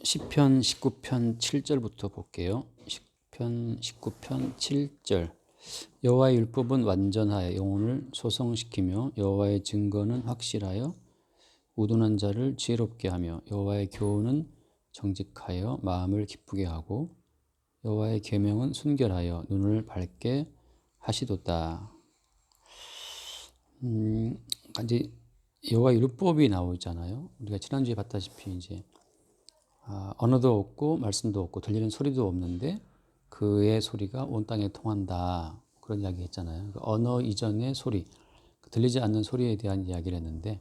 시편 19편 7절부터 볼게요. 시편 19편 7절. 여호와의 율법은 완전하여 영혼을 소성시키며 여호와의 증거는 확실하여 우둔한 자를 지혜롭게 하며 여호와의 교훈은 정직하여 마음을 기쁘게 하고 여호와의 계명은 순결하여 눈을 밝게 하시도다. 이제 여호와의 율법이 나오잖아요. 우리가 지난주에 봤다시피 이제 언어도 없고 말씀도 없고 들리는 소리도 없는데 그의 소리가 온 땅에 통한다. 그런 이야기 했잖아요. 언어 이전의 소리, 들리지 않는 소리에 대한 이야기를 했는데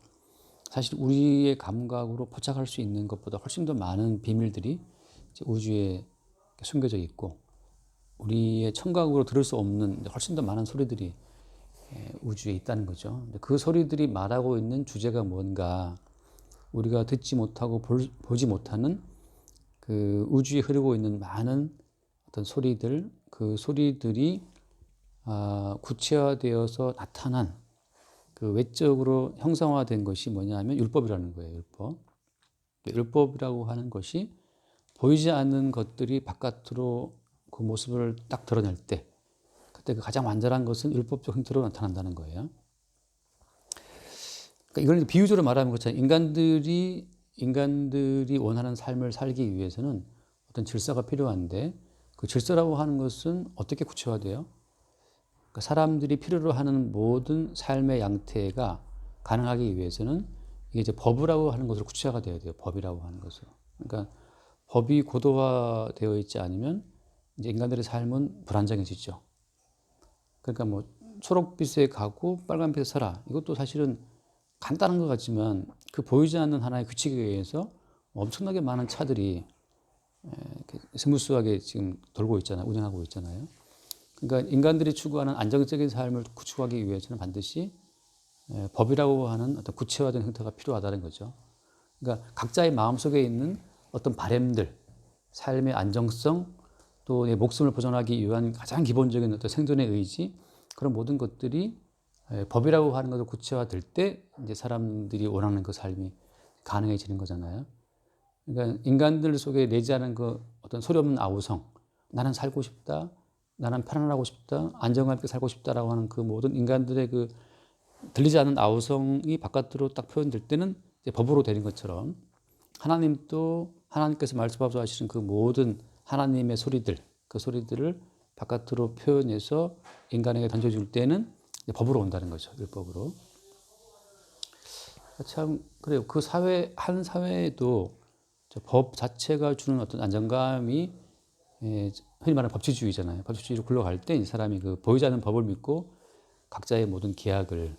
사실 우리의 감각으로 포착할 수 있는 것보다 훨씬 더 많은 비밀들이 우주에 숨겨져 있고 우리의 청각으로 들을 수 없는 훨씬 더 많은 소리들이 우주에 있다는 거죠. 그 소리들이 말하고 있는 주제가 뭔가 우리가 듣지 못하고 보지 못하는 그 우주에 흐르고 있는 많은 어떤 소리들, 그 소리들이 구체화되어서 나타난 그 외적으로 형상화된 것이 뭐냐면 율법이라는 거예요. 율법. 율법이라고 하는 것이 보이지 않는 것들이 바깥으로 그 모습을 딱 드러낼 때 그때 그 가장 완전한 것은 율법적 형태로 나타난다는 거예요. 그러니까 이걸 비유적으로 말하면 그렇잖아요. 인간들이 원하는 삶을 살기 위해서는 어떤 질서가 필요한데 그 질서라고 하는 것은 어떻게 구체화돼요? 그러니까 사람들이 필요로 하는 모든 삶의 양태가 가능하기 위해서는 이게 이제 법이라고 하는 것으로 구체화가 되어야 돼요. 법이라고 하는 것으로. 그러니까 법이 고도화되어 있지 않으면 이제 인간들의 삶은 불안정해지죠. 그러니까 뭐 초록빛에 가고 빨간빛에 서라. 이것도 사실은 간단한 것 같지만 그 보이지 않는 하나의 규칙에 의해서 엄청나게 많은 차들이 스무스하게 지금 돌고 있잖아요. 운행하고 있잖아요. 그러니까 인간들이 추구하는 안정적인 삶을 구축하기 위해서는 반드시 법이라고 하는 어떤 구체화된 형태가 필요하다는 거죠. 그러니까 각자의 마음속에 있는 어떤 바램들, 삶의 안정성, 또 내 목숨을 보존하기 위한 가장 기본적인 어떤 생존의 의지, 그런 모든 것들이 법이라고 하는 것을 구체화될 때 이제 사람들이 원하는 그 삶이 가능해지는 거잖아요. 그러니까 인간들 속에 내재하는 그 어떤 소리 없는 아우성, 나는 살고 싶다, 나는 편안하고 싶다, 안정감 있게 살고 싶다라고 하는 그 모든 인간들의 그 들리지 않는 아우성이 바깥으로 딱 표현될 때는 이제 법으로 되는 것처럼 하나님도 하나님께서 말씀하시는 그 모든 하나님의 소리들, 그 소리들을 바깥으로 표현해서 인간에게 던져줄 때는 법으로 온다는 거죠. 율법으로. 참 그래요. 그 사회 한 사회에도 법 자체가 주는 어떤 안정감이 흔히 말하는 법치주의잖아요. 법치주의로 굴러갈 때 이 사람이 그 보이지 않는 법을 믿고 각자의 모든 계약을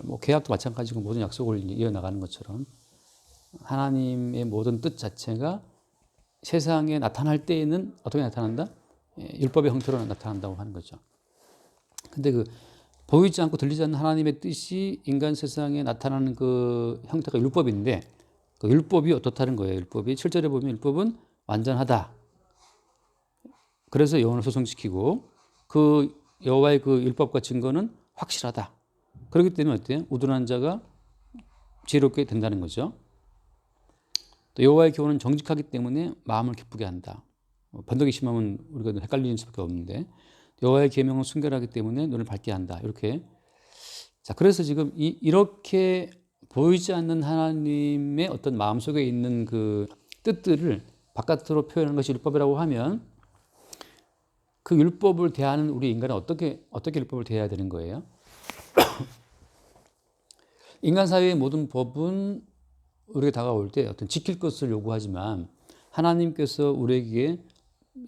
뭐 계약도 마찬가지고 모든 약속을 이어나가는 것처럼 하나님의 모든 뜻 자체가 세상에 나타날 때에는 어떻게 나타난다? 율법의 형태로 나타난다고 하는 거죠. 근데 그 보이지 않고 들리지 않는 하나님의 뜻이 인간 세상에 나타나는 그 형태가 율법인데 그 율법이 어떻다는 거예요. 율법이 7절에 보면 율법은 완전하다. 그래서 영혼을 소성시키고 그 여호와의 그 율법과 증거는 확실하다. 그렇기 때문에 어때요? 우둔한 자가 지혜롭게 된다는 거죠. 또 여호와의 교훈은 정직하기 때문에 마음을 기쁘게 한다. 번덕이 심하면 우리가 헷갈리는 수밖에 없는데 여호와의 계명은 순결하기 때문에 눈을 밝게 한다. 이렇게. 자, 그래서 지금 이렇게 보이지 않는 하나님의 어떤 마음속에 있는 그 뜻들을 바깥으로 표현하는 것이 율법이라고 하면 그 율법을 대하는 우리 인간은 어떻게 율법을 대해야 되는 거예요? 인간 사회의 모든 법은 우리에게 다가올 때 어떤 지킬 것을 요구하지만 하나님께서 우리에게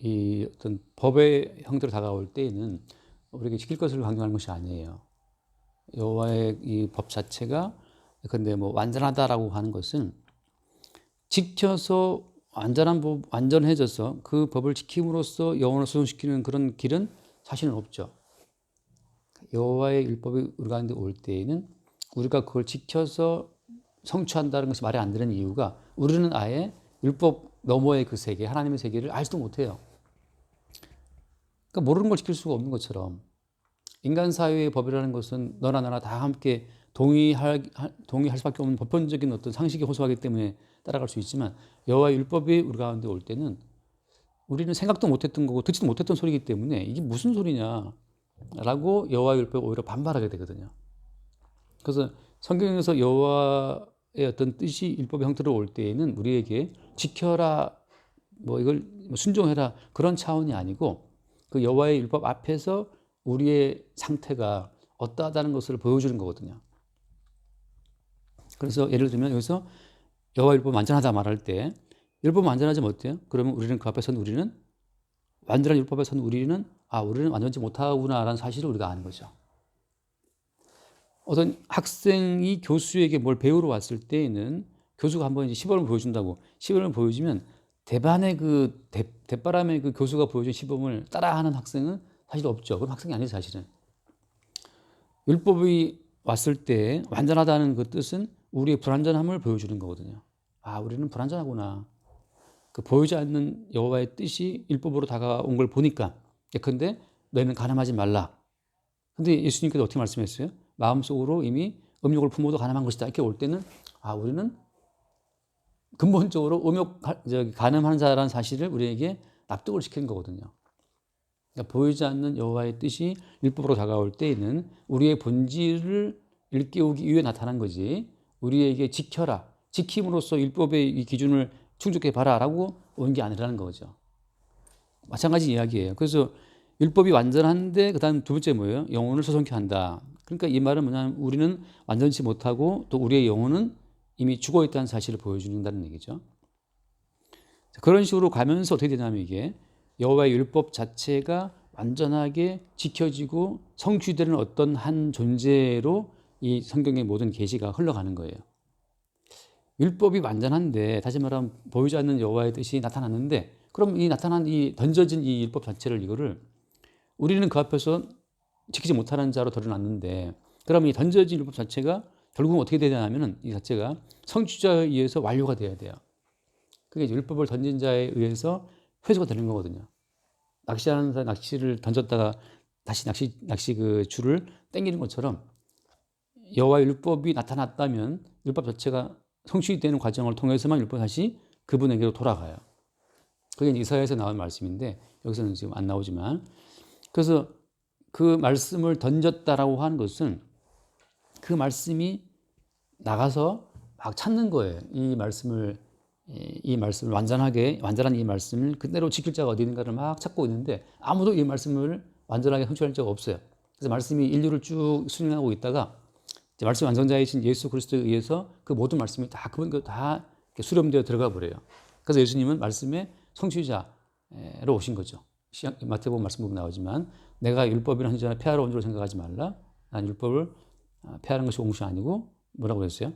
이 어떤 법의 형태로 다가올 때에는 우리에게 지킬 것을 강조하는 것이 아니에요. 여호와의 이 법 자체가 근데 뭐 완전하다라고 하는 것은 지켜서 완전해져서 그 법을 지킴으로써 영혼을 수송시키는 그런 길은 사실은 없죠. 여호와의 율법이 우리 가운데 올 때에는 우리가 그걸 지켜서 성취한다는 것이 말이 안 되는 이유가 우리는 아예 율법 너머의 그 세계, 하나님의 세계를 알지도 못해요. 그러니까 모르는 걸 지킬 수가 없는 것처럼 인간 사회의 법이라는 것은 너나 나나 다 함께 동의할 수밖에 없는 보편적인 어떤 상식에 호소하기 때문에 따라갈 수 있지만 여호와의 율법이 우리 가운데 올 때는 우리는 생각도 못했던 거고 듣지도 못했던 소리이기 때문에 이게 무슨 소리냐라고 여호와의 율법에 오히려 반발하게 되거든요. 그래서 성경에서 여호와의 어떤 뜻이 율법의 형태로 올 때에는 우리에게 지켜라, 뭐 이걸 순종해라 그런 차원이 아니고 그 여호와의 율법 앞에서 우리의 상태가 어떠하다는 것을 보여주는 거거든요. 그래서 예를 들면 여기서 여호와 율법 완전하다 말할 때 율법 완전하지면 어때요? 그러면 우리는 그 앞에서는 우리는 완전한 율법에서는 우리는 완전치 못하구나라는 사실을 우리가 아는 거죠. 어떤 학생이 교수에게 뭘 배우러 왔을 때에는 교수가 한번 이제 시범을 보여준다고 시범을 보여주면 대반의 대바람의 그 교수가 보여준 시범을 따라하는 학생은 사실 없죠. 그럼 학생이 아니죠, 사실은. 율법이 왔을 때 완전하다는 그 뜻은 우리의 불완전함을 보여주는 거거든요. 우리는 불완전하구나. 그 보이지 않는 여호와의 뜻이 율법으로 다가온 걸 보니까 예컨대 너희는 가늠하지 말라. 근데 예수님께서 어떻게 말씀했어요? 마음속으로 이미 음욕을 품어도 가늠한 것이다. 이렇게 올 때는 우리는 근본적으로 가늠하는 자라는 사실을 우리에게 납득을 시키는 거거든요. 그러니까 보이지 않는 여호와의 뜻이 율법으로 다가올 때에는 우리의 본질을 일깨우기 위해 나타난 거지 우리에게 지켜라, 지킴으로써 율법의 이 기준을 충족해 봐라라고 온 게 아니라는 거죠. 마찬가지 이야기예요. 그래서 율법이 완전한데 그다음 두 번째 뭐예요? 영혼을 소성케 한다. 그러니까 이 말은 뭐냐면 우리는 완전치 못하고 또 우리의 영혼은 이미 죽어 있다는 사실을 보여준다는 얘기죠. 그런 식으로 가면서 어떻게 되냐면 이게 여호와의 율법 자체가 완전하게 지켜지고 성취되는 어떤 한 존재로 이 성경의 모든 계시가 흘러가는 거예요. 율법이 완전한데 다시 말하면 보이지 않는 여호와의 뜻이 나타났는데 그럼 이 던져진 이 율법 자체를 이거를 우리는 그 앞에서 지키지 못하는 자로 드러났는데 그러면 이 던져진 율법 자체가 결국은 어떻게 되냐면은 이 자체가 성취자에 의해서 완료가 돼야 돼요. 그게 율법을 던진 자에 의해서 회수가 되는 거거든요. 낚시하는 사람 낚시를 던졌다가 다시 낚시 그 줄을 당기는 것처럼 여호와의 율법이 나타났다면 율법 자체가 성취되는 과정을 통해서만 율법이 다시 그분에게로 돌아가요. 그게 이사야에서 나온 말씀인데 여기서는 지금 안 나오지만 그래서 그 말씀을 던졌다라고 하는 것은 그 말씀이 나가서 막 찾는 거예요. 이 말씀을 완전한 이 말씀을 그대로 지킬 자가 어디 있는가를 막 찾고 있는데 아무도 이 말씀을 완전하게 성취할 자가 없어요. 그래서 말씀이 인류를 쭉 순행하고 있다가 말씀 완성자이신 예수 그리스도에 의해서 그 모든 말씀이 다 수렴되어 들어가 버려요. 그래서 예수님은 말씀의 성취자로 오신 거죠. 마태복음 말씀 보면 나오지만 내가 율법이나 헌전을 폐하러 온 줄 생각하지 말라. 난 율법을 폐하는 것이 온 것이 아니고 뭐라고 했어요?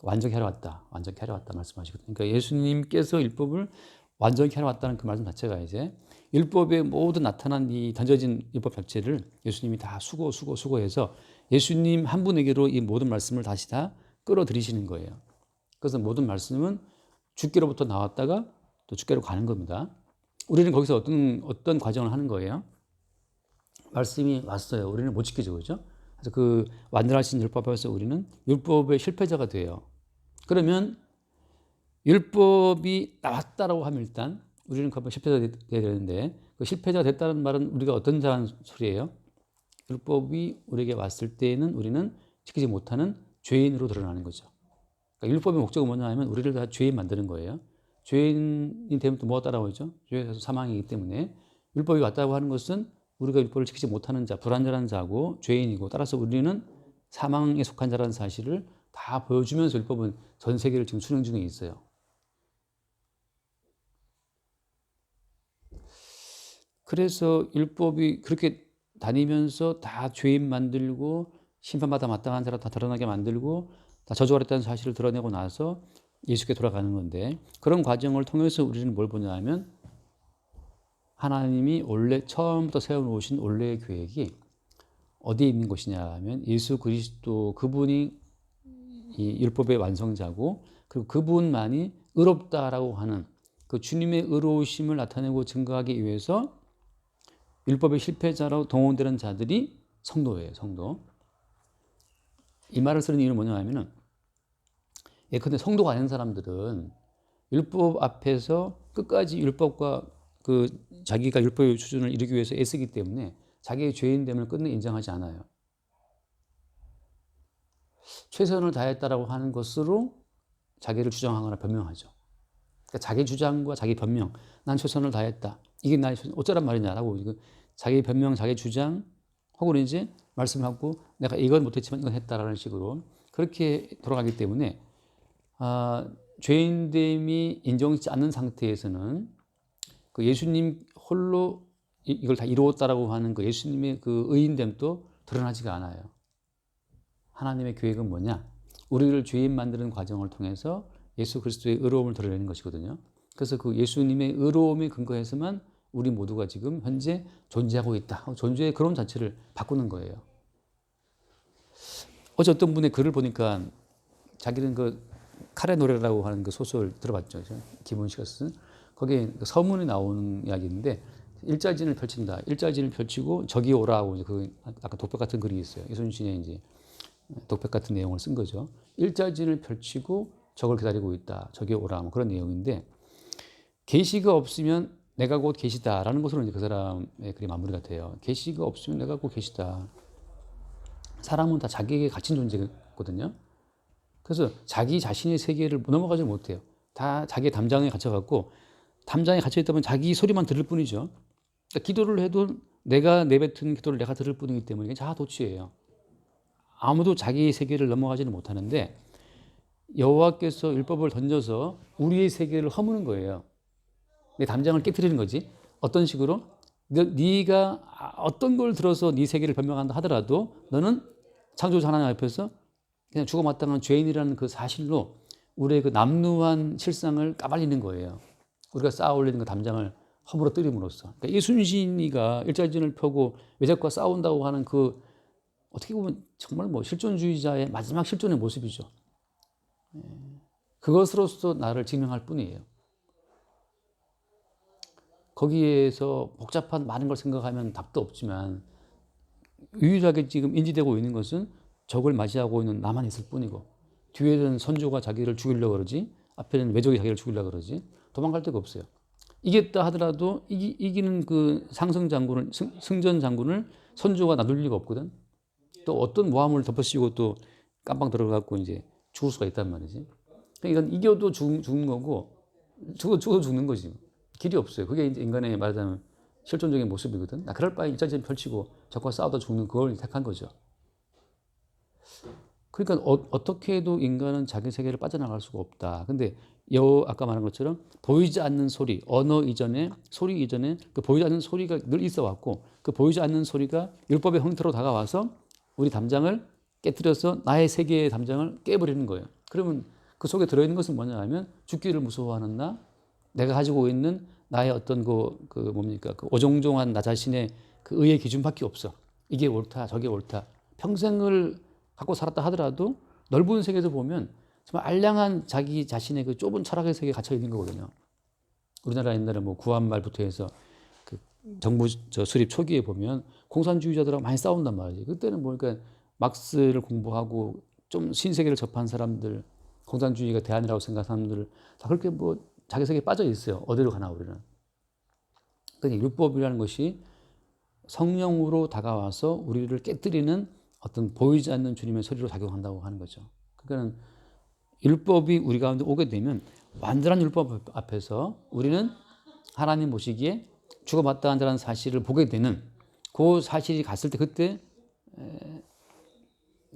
완전히 하러 왔다. 완전히 하러 왔다 말씀하시거든요. 그러니까 예수님께서 율법을 완전히 하러 왔다는 그 말씀 자체가 이제 율법에 모든 나타난 이 던져진 율법 자체를 예수님이 다 수고해서 예수님 한 분에게로 이 모든 말씀을 다시 다 끌어들이시는 거예요. 그래서 모든 말씀은 주께로부터 나왔다가 또 주께로 가는 겁니다. 우리는 거기서 어떤 과정을 하는 거예요? 말씀이 왔어요. 우리는 못 지키죠, 그죠? 그래서 그 완전하신 율법 앞에서 우리는 율법의 실패자가 돼요. 그러면 율법이 나왔다라고 하면 일단 우리는 그 앞에 실패자가 돼야 되는데 그 실패자가 됐다는 말은 우리가 어떤 자라는 소리예요? 율법이 우리에게 왔을 때에는 우리는 지키지 못하는 죄인으로 드러나는 거죠. 그러니까 율법의 목적은 뭐냐 하면 우리를 다 죄인 만드는 거예요. 죄인이 되면 또 뭐가 따라오죠? 죄에서 사망이기 때문에 율법이 왔다고 하는 것은 우리가 율법을 지키지 못하는 자, 불완전한 자고 죄인이고 따라서 우리는 사망에 속한 자라는 사실을 다 보여주면서 율법은 전 세계를 지금 순행 중에 있어요. 그래서 율법이 그렇게 다니면서 다 죄인 만들고 심판받아 마땅한 자로 다 드러나게 만들고 다 저주하랬다는 사실을 드러내고 나서 예수께 돌아가는 건데 그런 과정을 통해서 우리는 뭘 보냐 하면 하나님이 원래 처음부터 세워놓으신 원래의 계획이 어디에 있는 것이냐 하면 예수 그리스도 그분이 이 율법의 완성자고 그리고 그분만이 의롭다라고 하는 그 주님의 의로우심을 나타내고 증거하기 위해서 율법의 실패자로 동원되는 자들이 성도예요, 성도. 이 말을 쓰는 이유는 뭐냐 하면은, 예컨대 성도가 아닌 사람들은 율법 앞에서 끝까지 율법과 그 자기가 율법의 수준을 이루기 위해서 애쓰기 때문에 자기의 죄인됨을 끝내 인정하지 않아요. 최선을 다했다라고 하는 것으로 자기를 주장하거나 변명하죠. 그러니까 자기 주장과 자기 변명, 난 최선을 다했다. 이게 나의 어쩌란 말이냐라고 자기 변명, 자기 주장, 혹은 이제 말씀하고 내가 이건 못했지만 이건 했다라는 식으로 그렇게 돌아가기 때문에 죄인됨이 인정되지 않는 상태에서는 그 예수님 홀로 이걸 다 이루었다라고 하는 그 예수님의 그 의인됨도 드러나지가 않아요. 하나님의 계획은 뭐냐? 우리를 죄인 만드는 과정을 통해서 예수 그리스도의 의로움을 드러내는 것이거든요. 그래서 그 예수님의 의로움에 근거해서만 우리 모두가 지금 현재 존재하고 있다. 존재의 그런 자체를 바꾸는 거예요. 어제 어떤 분의 글을 보니까 자기는 그 칼의 노래라고 하는 그 소설 들어봤죠. 김훈 씨가 쓴. 거기에 그 서문이 나오는 이야기인데 일자진을 펼친다. 일자진을 펼치고 저기 오라고 이제 그 아까 독백 같은 글이 있어요. 이순신의 이제 독백 같은 내용을 쓴 거죠. 일자진을 펼치고 적을 기다리고 있다. 저기 오라. 뭐 그런 내용인데 계시가 없으면 내가 곧 계시다라는 것으로 이제 그 사람의 글이 마무리가 돼요. 계시가 없으면 내가 곧 계시다. 사람은 다 자기에게 갇힌 존재거든요. 그래서 자기 자신의 세계를 넘어가지 못해요. 다 자기의 담장에 갇혀갖고 담장에 갇혀있다면 자기 소리만 들을 뿐이죠. 그러니까 기도를 해도 내가 내뱉은 기도를 내가 들을 뿐이기 때문에 이게 자아도취예요. 아무도 자기 세계를 넘어가지는 못하는데 여호와께서 율법을 던져서 우리의 세계를 허무는 거예요. 내 담장을 깨트리는 거지. 어떤 식으로? 네가 어떤 걸 들어서 네 세계를 변명한다 하더라도 너는 창조자 하나님 앞에서 그냥 죽어마땅한 죄인이라는 그 사실로 우리의 그 남루한 실상을 까발리는 거예요. 우리가 쌓아 올리는 그 담장을 허물어뜨림으로써. 그러니까 이순신이가 일자진을 펴고 외적과 싸운다고 하는 그 어떻게 보면 정말 뭐 실존주의자의 마지막 실존의 모습이죠. 그것으로서 나를 증명할 뿐이에요. 거기에서 복잡한 많은 걸 생각하면 답도 없지만 유일하게 지금 인지되고 있는 것은 적을 맞이하고 있는 나만 있을 뿐이고 뒤에는 선조가 자기를 죽이려고 그러지 앞에는 외적이 자기를 죽이려고 그러지 도망갈 데가 없어요. 이겼다 하더라도 이기는 그 상성 장군을 승전 장군을 선조가 놔둘 리가 없거든. 또 어떤 모함을 덮어씌우고 또 깜빵 들어가고 이제 죽을 수가 있단 말이지. 그러니까 이건 이겨도 죽는 거고 죽어도 죽는 거지. 길이 없어요. 그게 이제 인간의 말하자면 실존적인 모습이거든. 나 그럴 바에 일자진 펼치고 적과 싸우다 죽는 그걸 택한 거죠. 그러니까 어떻게 해도 인간은 자기 세계를 빠져나갈 수가 없다. 근데 아까 말한 것처럼 보이지 않는 소리, 언어 이전에 소리 이전에 그 보이지 않는 소리가 늘 있어 왔고 그 보이지 않는 소리가 율법의 형태로 다가와서 우리 담장을 깨뜨려서 나의 세계의 담장을 깨버리는 거예요. 그러면 그 속에 들어있는 것은 뭐냐 하면 죽기를 무서워하는 나, 내가 가지고 있는 나의 어떤 그 뭡니까 그 오종종한 나 자신의 그 의의 기준밖에 없어. 이게 옳다, 저게 옳다. 평생을 갖고 살았다 하더라도 넓은 세계에서 보면 정말 알량한 자기 자신의 그 좁은 철학의 세계에 갇혀 있는 거거든요. 우리나라 옛날에 뭐 구한말부터 해서 그 정부 수립 초기에 보면 공산주의자들하고 많이 싸운단 말이지. 그때는 뭐 그러니까 막스를 공부하고 좀 신세계를 접한 사람들, 공산주의가 대안이라고 생각하는 사람들 다 그렇게 뭐 자기 세계에 빠져 있어요. 어디로 가나 우리는. 그러니까 율법이라는 것이 성령으로 다가와서 우리를 깨뜨리는 어떤 보이지 않는 주님의 소리로 작용한다고 하는 거죠. 그러니까 율법이 우리 가운데 오게 되면 완전한 율법 앞에서 우리는 하나님 보시기에 죽어마땅한다는 사실을 보게 되는 그 사실이 갔을 때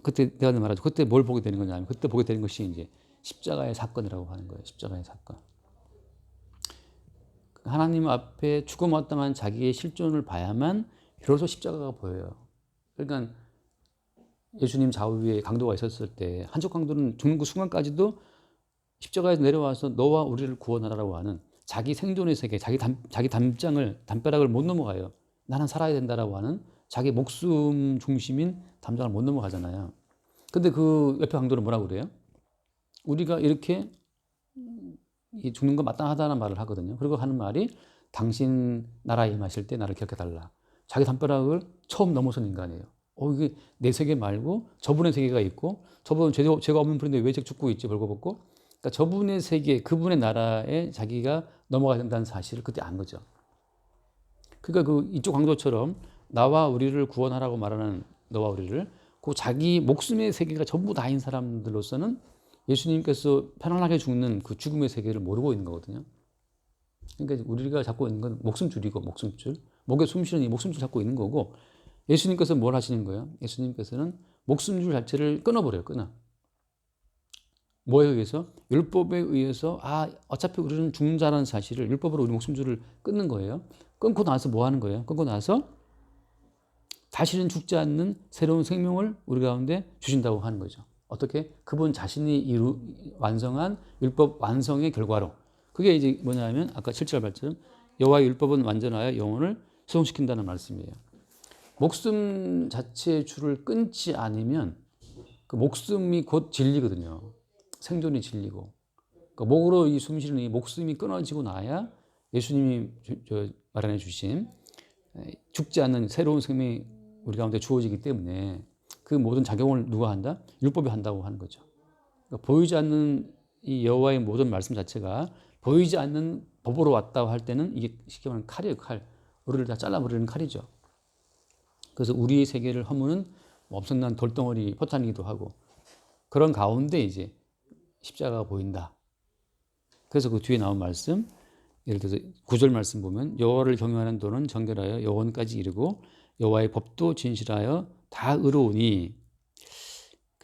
그때 내가 말하죠. 그때 뭘 보게 되는 거냐면 그때 보게 되는 것이 이제 십자가의 사건이라고 하는 거예요. 십자가의 사건. 하나님 앞에 죽어마땅한 자기의 실존을 봐야만 비로소 십자가가 보여요. 그러니까 예수님 좌우에 강도가 있었을 때 한쪽 강도는 죽는 그 순간까지도 십자가에서 내려와서 너와 우리를 구원하라고 하는 자기 생존의 세계, 자기 담벼락을 못 넘어가요. 나는 살아야 된다라고 하는 자기 목숨 중심인 담장을 못 넘어가잖아요. 근데 그 옆에 강도는 뭐라고 그래요? 우리가 이렇게 죽는 거 마땅하다는 말을 하거든요. 그리고 하는 말이 당신 나라에 임하실 때 나를 기억해달라. 자기 담벼락을 처음 넘어선 인간이에요. 이게 내 세계 말고 저분의 세계가 있고 저분은 죄가 없는 분인데 왜 죽고 있지 벌거벗고. 그러니까 저분의 세계, 그분의 나라에 자기가 넘어가야 된다는 사실을 그때 안 거죠. 그러니까 그 이쪽 강도처럼 나와 우리를 구원하라고 말하는 너와 우리를 그 자기 목숨의 세계가 전부 다인 사람들로서는 예수님께서 편안하게 죽는 그 죽음의 세계를 모르고 있는 거거든요. 그러니까 우리가 잡고 있는 건 목숨줄이고 목숨줄, 목에 숨쉬는 이 목숨줄 잡고 있는 거고 예수님께서 뭘 하시는 거예요? 예수님께서는 목숨줄 자체를 끊어버려요. 끊어. 뭐에 의해서? 율법에 의해서 어차피 우리는 죽는 자라는 사실을 율법으로 우리 목숨줄을 끊는 거예요. 끊고 나서 뭐 하는 거예요? 끊고 나서 다시는 죽지 않는 새로운 생명을 우리 가운데 주신다고 하는 거죠. 어떻게? 그분 자신이 완성한 율법 완성의 결과로. 그게 이제 뭐냐면 아까 7절 말씀 여호와의 율법은 완전하여 영혼을 소성시킨다는 말씀이에요. 목숨 자체의 줄을 끊지 않으면 그 목숨이 곧 진리거든요. 생존이 진리고. 그러니까 목으로 이 숨쉬는 이 목숨이 끊어지고 나야 예수님이 마련해 주신 죽지 않는 새로운 생명이 우리 가운데 주어지기 때문에 그 모든 작용을 누가 한다? 율법이 한다고 하는 거죠. 그러니까 보이지 않는 이 여호와의 모든 말씀 자체가 보이지 않는 법으로 왔다고 할 때는 이게 쉽게 말하면 칼이에요, 칼. 우리를 다 잘라버리는 칼이죠. 그래서 우리의 세계를 허무는 엄청난 돌덩어리 포탄이기도 하고 그런 가운데 이제 십자가가 보인다. 그래서 그 뒤에 나온 말씀, 예를 들어서 9절 말씀 보면 여호와를 경외하는 도는 정결하여 영혼까지 이르고 여호와의 법도 진실하여 다 의로우니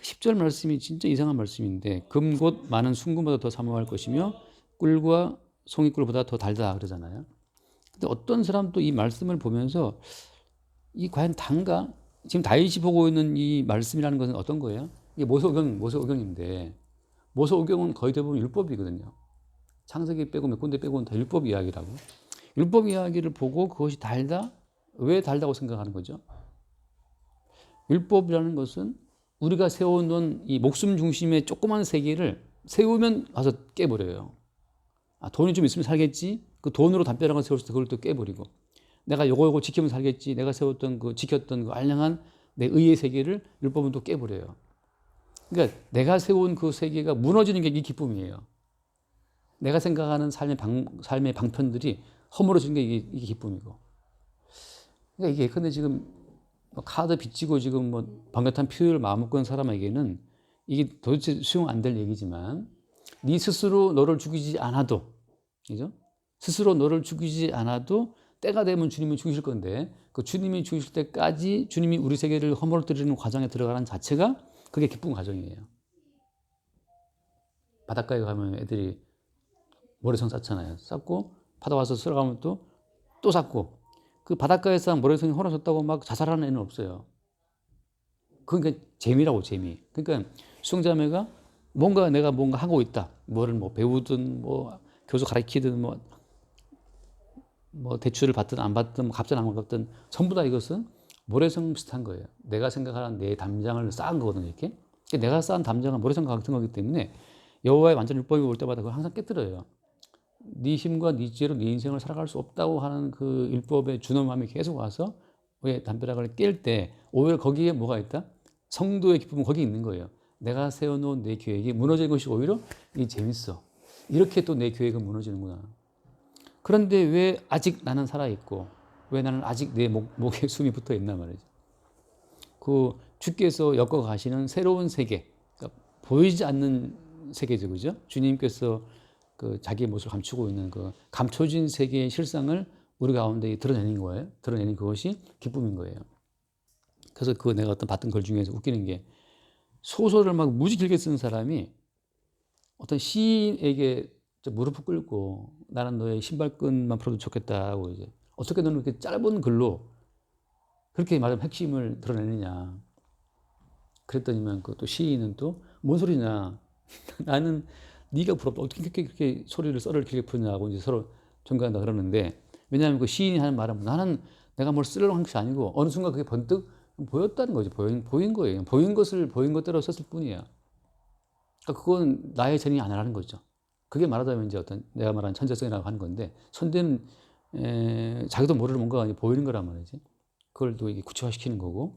10절 말씀이 진짜 이상한 말씀인데 금 곧 많은 순금보다 더 사모할 것이며 꿀과 송이꿀보다 더 달다 그러잖아요. 근데 어떤 사람도 이 말씀을 보면서 이 과연 단가? 지금 다윗이 보고 있는 이 말씀이라는 것은 어떤 거예요? 이게 모세오경인데 모세오경은 거의 대부분 율법이거든요. 창세기 빼고 몇 군데 빼고는 다 율법 이야기라고. 율법 이야기를 보고 그것이 달다? 왜 달다고 생각하는 거죠? 율법이라는 것은 우리가 세워놓은 이 목숨 중심의 조그만 세계를 세우면 가서 깨버려요. 돈이 좀 있으면 살겠지? 그 돈으로 담벼락을 세웠을 때 그걸 또 깨버리고 내가 요거 지키면 살겠지? 내가 세웠던 지켰던 그 알량한 내 의의 세계를 율법은 또 깨버려요. 그러니까 내가 세운 그 세계가 무너지는 게 이 기쁨이에요. 내가 생각하는 삶의 방편들이 허물어지는 게 이게 기쁨이고. 그러니까 이게 근데 지금 카드 빚지고 지금 방긋한 표를 마음먹고 사람에게는 이게 도대체 수용 안 될 얘기지만 네 스스로 너를 죽이지 않아도, 그죠? 스스로 너를 죽이지 않아도 때가 되면 주님이 죽이실 건데 그 주님이 죽이실 때까지 주님이 우리 세계를 허물어뜨리는 과정에 들어가는 자체가 그게 기쁜 과정이에요. 바닷가에 가면 애들이 모래성 쌓잖아요. 쌓고 바다 와서 쓸어가면 또 쌓고 그 바닷가에서 모래성이 헐어졌다고 막 자살하는 애는 없어요. 그러니까 재미라고 재미. 그러니까 수영자매가 내가 뭔가 하고 있다. 뭐를 배우든 교수 가르치든 대출을 받든 안 받든 값을 안 받든 전부 다 이것은 모래성 비슷한 거예요. 내가 생각하는 내 담장을 쌓은 거거든요. 이렇게. 내가 쌓은 담장은 모래성 같은 거기 때문에 여호와의 완전 율법이 올 때마다 그걸 항상 깨뜨려요. 네 힘과 네 지혜로 네 인생을 살아갈 수 없다고 하는 그 율법의 준엄함이 계속 와서 왜 담벼락을 깰 때 오히려 거기에 뭐가 있다? 성도의 기쁨은 거기 있는 거예요. 내가 세워놓은 내 계획이 무너지는 것이 오히려 이게 재밌어. 이렇게 또 내 계획은 무너지는구나. 그런데 왜 아직 나는 살아있고 왜 나는 아직 내 목에 숨이 붙어 있나 말이죠. 그 주께서 엮어 가시는 새로운 세계, 그러니까 보이지 않는 세계죠, 그죠? 주님께서 그 자기의 모습을 감추고 있는 그 감춰진 세계의 실상을 우리 가운데 드러내는 거예요. 드러내는 그것이 기쁨인 거예요. 그래서 내가 봤던 글 중에서 웃기는 게 소설을 막 무지 길게 쓴 사람이 어떤 시인에게 무릎을 꿇고 나는 너의 신발끈만 풀어도 좋겠다고 이제 어떻게 너는 그렇게 짧은 글로 그렇게 말하면 핵심을 드러내느냐. 그랬더니만 또 시인은 또 뭔 소리냐. 나는 네가 부럽다. 어떻게 그렇게 소리를 썰을 길게 푸냐고 이제 서로 존경한다 그러는데 왜냐하면 그 시인이 하는 말은 나는 내가 뭘 쓰려고 한 것이 아니고 어느 순간 그게 번뜩 보였다는 거죠. 보인 거예요. 보인 것대로 썼을 뿐이야. 그러니까 그건 나의 전이 아니라는 거죠. 그게 말하자면 이제 내가 말하는 천재성이라고 하는 건데 천재는 자기도 모르는 뭔가가 보이는 거란 말이지. 그걸 또 이게 구체화시키는 거고.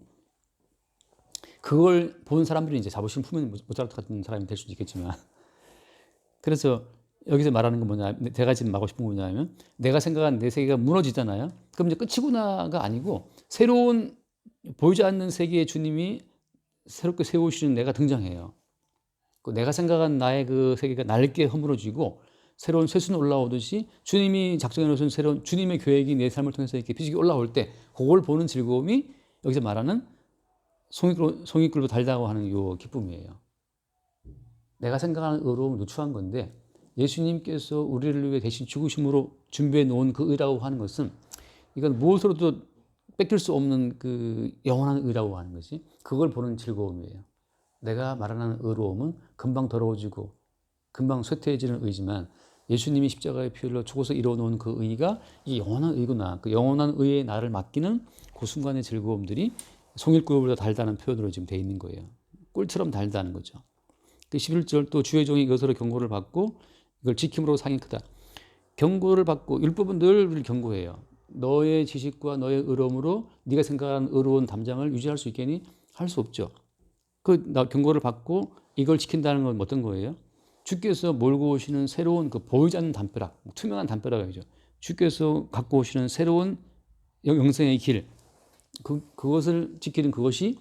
그걸 본 사람들이 이제 자부심 품은 모차르트 같은 사람이 될 수도 있겠지만, 그래서 여기서 말하는 건 뭐냐, 제가 지금 말하고 싶은 건 뭐냐면, 내가 생각한 내 세계가 무너지잖아요. 그럼 이제 끝이구나가 아니고, 새로운 보이지 않는 세계의 주님이 새롭게 세우시는 내가 등장해요. 내가 생각한 나의 그 세계가 날개 허물어지고 새로운 쇠순 올라오듯이 주님이 작정해 놓으신 새로운 주님의 계획이 내 삶을 통해서 이렇게 비식이 올라올 때, 그걸 보는 즐거움이 여기서 말하는 송이꿀로 달다고 하는 요 기쁨이에요. 내가 생각하는 의로움을 누추한 건데, 예수님께서 우리를 위해 대신 죽으심으로 준비해 놓은 그 의라고 하는 것은, 이건 무엇으로도 뺏길 수 없는 그 영원한 의라고 하는 것이, 그걸 보는 즐거움이에요. 내가 말하는 의로움은 금방 더러워지고 금방 쇠퇴해지는 의지만, 예수님이 십자가의 피 흘려 죽어서 이루어놓은 그 의가 이 영원한 의구나, 그 영원한 의에 나를 맡기는 그 순간의 즐거움들이 송일꿀보다 달다는 표현으로 지금 되어 있는 거예요. 꿀처럼 달다는 거죠. 그 11절, 또 주의 종이 이것으로 경고를 받고 이걸 지킴으로 상이 크다. 경고를 받고, 율법은 늘 우리를 경고해요. 너의 지식과 너의 의로움으로 네가 생각하는 의로운 담장을 유지할 수 있겠니? 할 수 없죠. 그 경고를 받고 이걸 지킨다는 건 어떤 거예요? 주께서 몰고 오시는 새로운 그 보이지 않는 담벼락, 투명한 담벼락이죠. 주께서 갖고 오시는 새로운 영생의 길, 그것을 지키는 그것이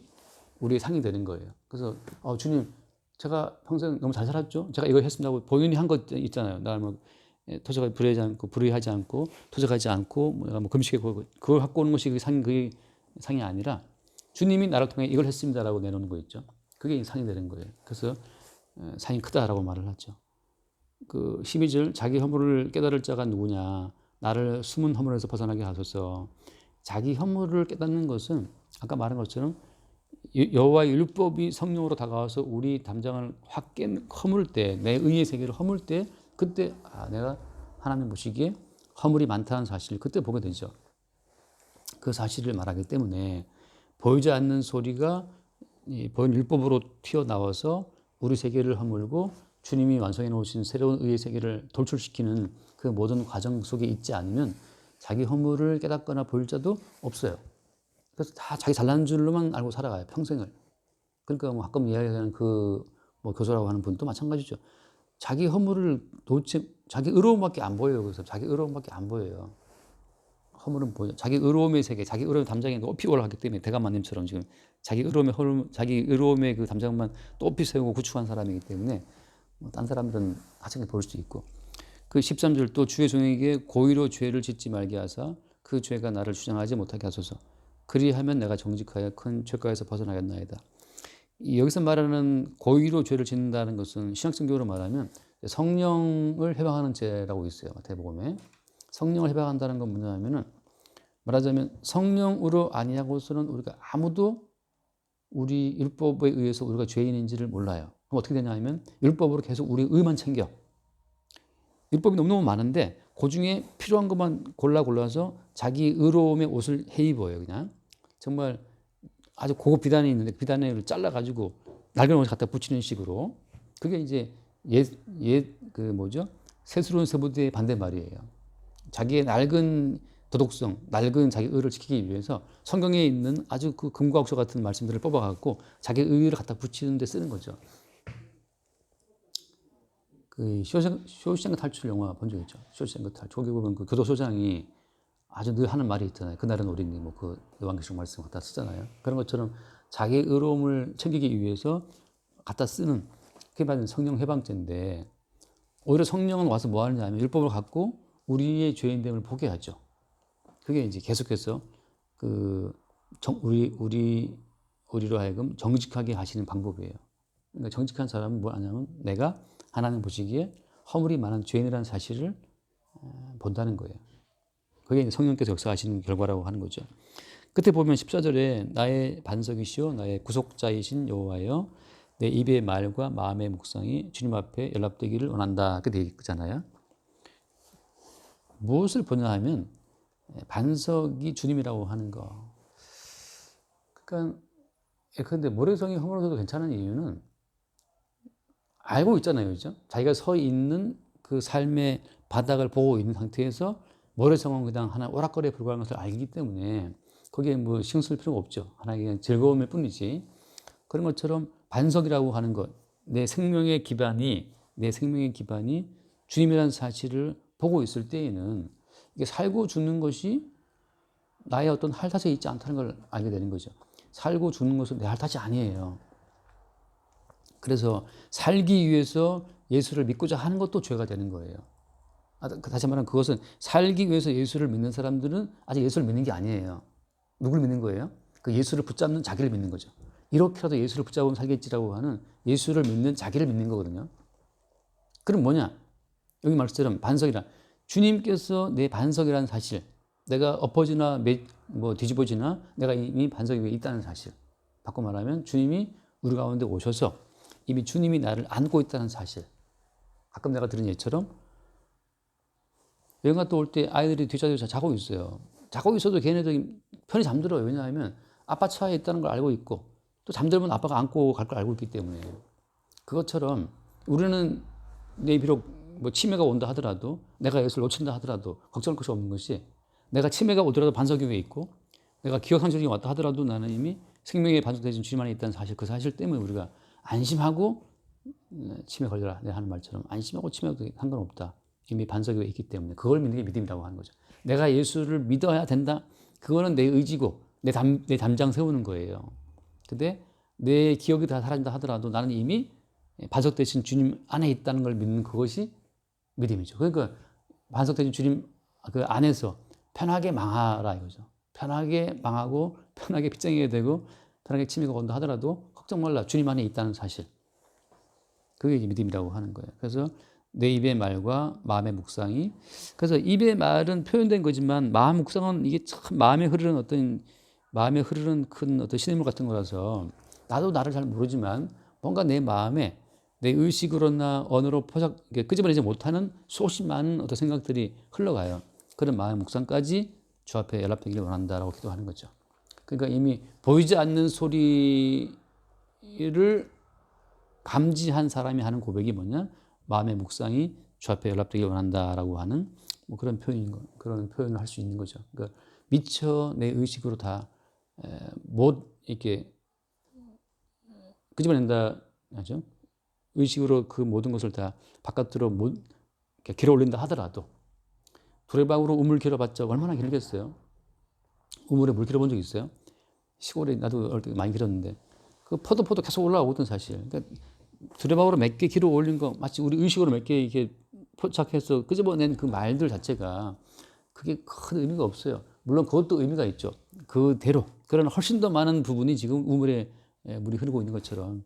우리의 상이 되는 거예요. 그래서 주님, 제가 평생 너무 잘 살았죠. 제가 이거 했습니다. 본인이 한 것 있잖아요. 나 뭐 토저가 불의하지 않고 토저하지 않고 내가 뭐 금식에 그걸 갖고 오는 것이 그 상이 아니라, 주님이 나를 통해 이걸 했습니다라고 내놓는 거 있죠. 그게 상이 되는 거예요. 그래서 상이 크다라고 말을 하죠. 그 12절, 자기 허물을 깨달을 자가 누구냐, 나를 숨은 허물에서 벗어나게 하소서. 자기 허물을 깨닫는 것은 아까 말한 것처럼 여호와의 율법이 성령으로 다가와서 우리 담장을 확 허물 때, 내 의의 세계를 허물 때, 그때 내가 하나님 보시기에 허물이 많다는 사실을 그때 보게 되죠. 그 사실을 말하기 때문에 보이지 않는 소리가 보이는 율법으로 튀어나와서 우리 세계를 허물고 주님이 완성해 놓으신 새로운 의의 세계를 돌출시키는 그 모든 과정 속에 있지 않으면 자기 허물을 깨닫거나 볼 자도 없어요. 그래서 다 자기 잘난 줄로만 알고 살아가요, 평생을. 그러니까 뭐 가끔 이야기하는 그 뭐 교수라고 하는 분도 마찬가지죠. 자기 허물을 도대체, 자기 의로움밖에 안 보여요. 그래서 자기 의로움밖에 안 보여요. 허물은 보여. 자기 의로움의 세계, 자기 의로움의 담장이 높이 올라갔기 때문에, 대감마님처럼 지금 자기 의로움의 그 담장만 높이 세우고 구축한 사람이기 때문에 딴 사람들은 하찮게 볼 수 있고. 그 13절, 또 주의 종에게 고의로 죄를 짓지 말게 하사 그 죄가 나를 주장하지 못하게 하소서. 그리하면 내가 정직하여 큰 죄가에서 벗어나겠나이다. 여기서 말하는 고의로 죄를 짓는다는 것은 신학성경으로 말하면 성령을 해방하는 죄라고 있어요. 마태복음에. 성령을 해방한다는 건 뭐냐면은, 말하자면 성령으로 아니하고서는 우리가 아무도 우리 율법에 의해서 우리가 죄인인지를 몰라요. 그럼 어떻게 되냐 하면, 율법으로 계속 우리 의만 챙겨. 율법이 너무너무 많은데 그 중에 필요한 것만 골라서 자기 의로움의 옷을 해 입어요. 그냥 정말 아주 고급 비단이 있는데 비단을 잘라가지고 낡은 옷을 갖다 붙이는 식으로. 그게 이제 그 뭐죠? 세스로운 세부대의 반대말이에요. 자기의 낡은 도덕성, 낡은 자기 의를 지키기 위해서 성경에 있는 아주 그 금과 옥조 같은 말씀들을 뽑아갖고 자기 의를 갖다 붙이는 데 쓰는 거죠. 그 쇼생크 탈출 영화 본 적 있죠? 쇼생크 탈출. 거기 보면 그 교도소장이 아주 늘 하는 말이 있잖아요. 그날은 우리는 뭐 그 요한계시록 말씀 갖다 쓰잖아요. 그런 것처럼 자기 의로움을 챙기기 위해서 갖다 쓰는, 그게 바로 성령 해방죄인데, 오히려 성령은 와서 뭐 하느냐 하면 율법을 갖고 우리의 죄인됨을 보게 하죠. 그게 이제 계속해서 우리로 하여금 정직하게 하시는 방법이에요. 그러니까 정직한 사람은 뭐 하냐면, 내가 하나님 보시기에 허물이 많은 죄인이라는 사실을 본다는 거예요. 그게 성령께서 역사하시는 결과라고 하는 거죠. 끝에 보면 14절에 나의 반석이시오 나의 구속자이신 여호와여, 내 입의 말과 마음의 묵상이 주님 앞에 연락되기를 원한다. 그렇게 되어 있잖아요. 무엇을 보냐 하면 반석이 주님이라고 하는 거. 그러니까 그런데 모래성이 허물어도 괜찮은 이유는 알고 있잖아요. 그죠? 자기가 서 있는 그 삶의 바닥을 보고 있는 상태에서 모래성은 그냥 하나 오락거리에 불과한 것을 알기 때문에 거기에 뭐 신경 쓸 필요가 없죠. 하나의 그냥 즐거움일 뿐이지. 그런 것처럼 반석이라고 하는 것, 내 생명의 기반이 주님이라는 사실을 보고 있을 때에는 이게 살고 죽는 것이 나의 어떤 할 탓에 있지 않다는 걸 알게 되는 거죠. 살고 죽는 것은 내 할 탓이 아니에요. 그래서 살기 위해서 예수를 믿고자 하는 것도 죄가 되는 거예요. 다시 말하면 그것은 살기 위해서 예수를 믿는 사람들은 아직 예수를 믿는 게 아니에요. 누굴 믿는 거예요? 그 예수를 붙잡는 자기를 믿는 거죠. 이렇게라도 예수를 붙잡으면 살겠지라고 하는 예수를 믿는 자기를 믿는 거거든요. 그럼 뭐냐? 여기 말씀처럼 반석이라. 주님께서 내 반석이라는 사실, 내가 엎어지나 뒤집어지나 내가 이미 반석 위에 있다는 사실. 바꿔 말하면 주님이 우리 가운데 오셔서 이미 주님이 나를 안고 있다는 사실. 가끔 내가 들은 예처럼 여행 갔다 올 때 아이들이 뒷좌석에서 자고 있어요. 자고 있어도 걔네들이 편히 잠들어요. 왜냐하면 아빠 차에 있다는 걸 알고 있고 또 잠들면 아빠가 안고 갈 걸 알고 있기 때문에. 그것처럼 우리는 내 비록 치매가 온다 하더라도 내가 예수를 놓친다 하더라도 걱정할 것이 없는 것이 내가 치매가 오더라도 반석 위에 있고 내가 기억상실이 왔다 하더라도 나는 이미 생명의 반석 대신 주님 안에 있다는 사실, 그 사실 때문에 우리가 안심하고 치매 걸려라 내가 하는 말처럼 안심하고 치매도 상관없다. 이미 반석 위에 있기 때문에 그걸 믿는 게 믿음이라고 하는 거죠. 내가 예수를 믿어야 된다. 그거는 내 의지고 내 담장 세우는 거예요. 근데 내 기억이 다 사라진다 하더라도 나는 이미 반석 대신 주님 안에 있다는 걸 믿는 그것이 믿음이죠. 그러니까 반석 대신 주님 그 안에서 편하게 망하라 이거죠. 편하게 망하고 편하게 빗장이게 되고 편하게 치매가 온다 하더라도 걱정 말라. 주님 안에 있다는 사실. 그게 믿음이라고 하는 거예요. 그래서 내 입의 말과 마음의 묵상이, 그래서 입의 말은 표현된 거지만 마음 묵상은 이게 참 마음에 흐르는 큰 어떤 신의물 같은 거라서 나도 나를 잘 모르지만 뭔가 내 마음에 내 의식으로나 언어로 끄집어내지 못하는 수없이 많은 어떤 생각들이 흘러가요. 그런 마음의 묵상까지 주 앞에 연락되기를 원한다라고 기도하는 거죠. 그러니까 이미 보이지 않는 소리를 감지한 사람이 하는 고백이 뭐냐? 마음의 묵상이 주 앞에 연락되기를 원한다라고 하는 그런 그런 표현을 할 수 있는 거죠. 그러니까 미처 내 의식으로 다 못 이렇게 끄집어낸다 하죠. 의식으로 그 모든 것을 다 바깥으로 못 길어 올린다 하더라도 두레박으로 우물 길어봤자 얼마나 길겠어요? 우물에 물 길어본 적 있어요? 시골에 나도 어릴 때 많이 길었는데 그 포도 계속 올라오거든 사실. 그러니까 두레박으로 몇 개 길어 올린 거 마치 우리 의식으로 몇 개 이렇게 포착해서 끄집어낸 그 말들 자체가 그게 큰 의미가 없어요. 물론 그것도 의미가 있죠. 그대로. 그러나 훨씬 더 많은 부분이 지금 우물에 물이 흐르고 있는 것처럼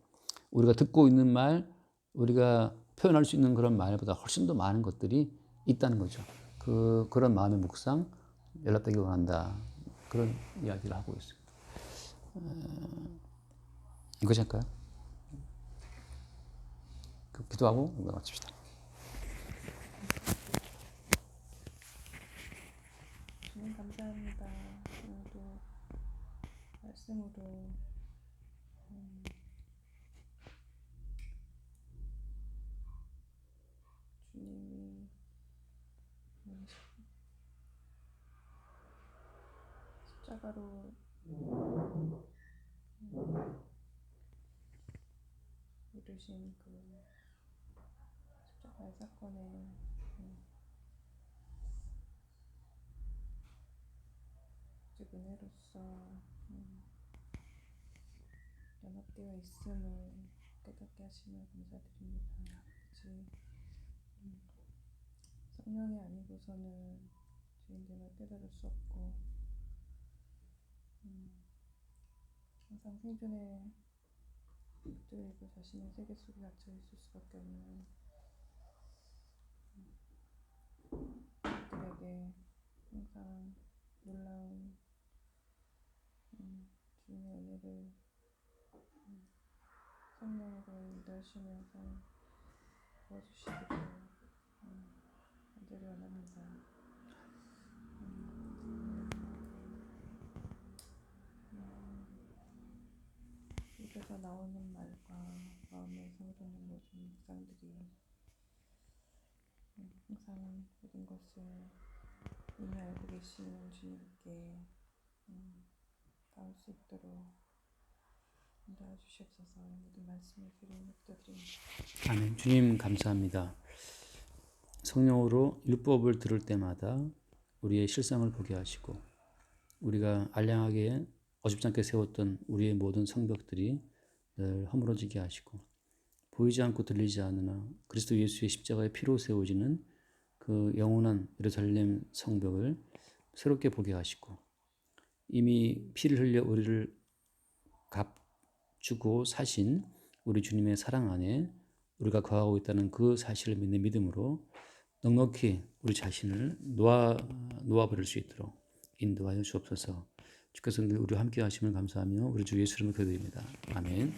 우리가 듣고 있는 말, 우리가 표현할 수 있는 그런 말보다 훨씬 더 많은 것들이 있다는 거죠. 그런 마음의 묵상, 연락되기 원한다. 그런 이야기를 하고 있습니다. 이것이 할까요? 기도하고 마칩시다. 주님 감사합니다. 오늘도 말씀으로 주님이 십자가로 이루신 그 십자가의 사건의 오직 은혜로서 연합되어 있음을 깨닫게 하시며 감사드립니다. 아버지, 성령이 아니고서는 주인됨을 깨달을 수 없고 항상 생존에 붙들리고 자신의 세계 속에 갇혀 있을 수밖에 없는 그들에게 항상 놀라운 주님의 은혜를 성령으로 인도하시면서 도와주시기를 간절히 원합니다. 입에서 나오는 말과 마음에서 흐르는 모든 묵상들이 항상 모든 것을 이미 알고 계시는 주님께 닿을 수 있도록 도와주시옵소서. 모든 말씀을 드리며 기도드립니다. 아멘. 주님 감사합니다. 성령으로 율법을 들을 때마다 우리의 실상을 보게 하시고 우리가 알량하게 어줍지 않게 세웠던 우리의 모든 성벽들이 늘 허물어지게 하시고 보이지 않고 들리지 않으나 그리스도 예수의 십자가의 피로 세워지는 그 영원한 예루살렘 성벽을 새롭게 보게 하시고 이미 피를 흘려 우리를 값주고 사신 우리 주님의 사랑 안에 우리가 거하고 있다는 그 사실을 믿는 믿음으로 넉넉히 우리 자신을 놓아버릴 수 있도록 인도하여 주옵소서. 주께서 늘 우리와 함께 하심을 감사하며 우리 주 예수 이름으로 기도드립니다. 아멘.